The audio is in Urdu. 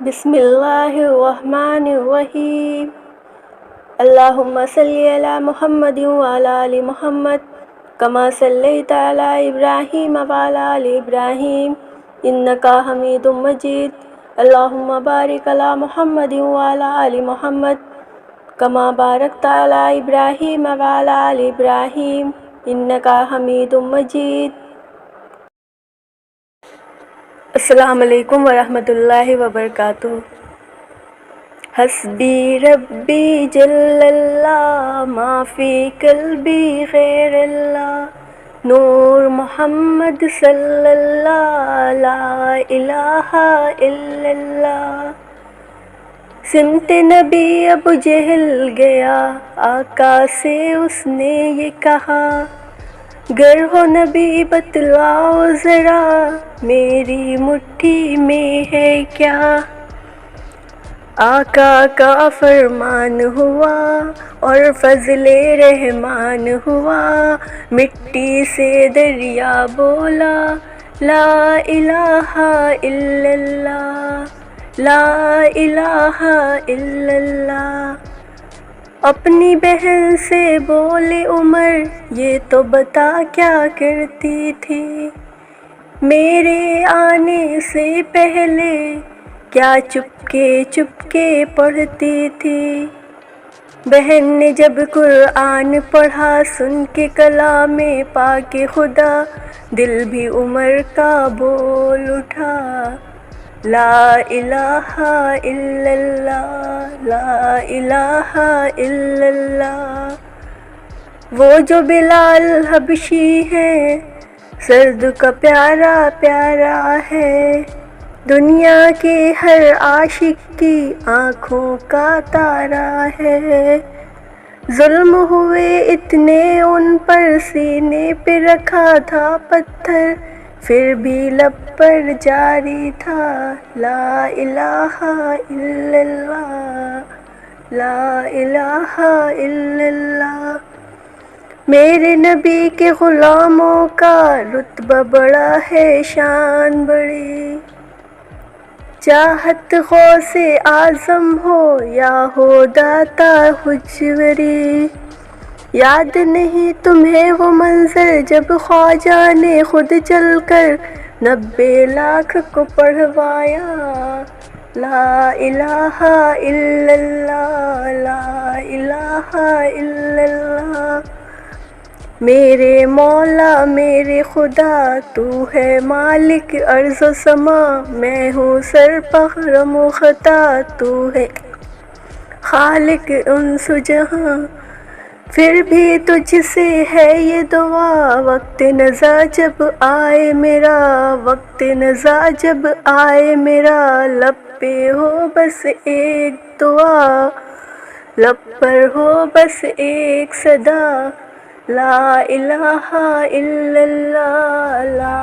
بسم اللہ الرحمن الرحیم اللہم صلی علی محمد وعلی آل محمد کما صلیت علی ابراہیم وعلی آل ابراہیم انکا حمید مجید اللہم بارک علی محمد وعلی آل محمد کما بارکت علی ابراہیم وعلی آل ابراہیم انکا حمید مجید۔ السلام علیکم ورحمۃ اللہ وبرکاتہ۔ حسبی ربی جل اللہ ما فی قلبی غیر اللہ نور محمد صلی اللہ لا الہ الا اللہ۔ سمت نبی ابو جہل گیا آقا سے اس نے یہ کہا، گر ہو نبی بتلاؤ ذرا میری مٹھی میں ہے کیا۔ آقا کا فرمان ہوا اور فضل رحمان ہوا، مٹی سے دریا بولا لا الہ الا اللہ، لا الہ الا اللہ۔ اپنی بہن سے بولے عمر یہ تو بتا کیا کرتی تھی، میرے آنے سے پہلے کیا چپکے پڑھتی تھی۔ بہن نے جب قرآن پڑھا سن کے کلام پاک خدا، دل بھی عمر کا بول اٹھا لا الہ الا اللہ، لا الہ الا اللہ۔ وہ جو بلال حبشی ہے سرد کا پیارا پیارا ہے، دنیا کے ہر عاشق کی آنکھوں کا تارا ہے۔ ظلم ہوئے اتنے ان پر سینے پہ رکھا تھا پتھر، پھر بھی لب پر جاری تھا لا الہ الا اللہ، لا الہ الا اللہ۔ میرے نبی کے غلاموں کا رتبہ بڑا ہے، شان بڑی، چاہت غوث اعظم ہو یا ہو داتا حجوری۔ یاد نہیں تمہیں وہ منظر جب خواجہ نے خود چل کر 90 لاکھ کو پڑھوایا لا الہ الا اللہ، لا الہ الا اللہ۔ میرے مولا میرے خدا تو ہے مالک ارض و سما، میں ہوں سرپرم و خطا تو ہے خالق انس و جہاں۔ پھر بھی تجھ سے ہے یہ دعا وقت نزا جب آئے میرا، وقت نزا جب آئے میرا، لب پہ ہو بس ایک دعا، لب پر ہو بس ایک صدا لا الہ الا اللہ، لا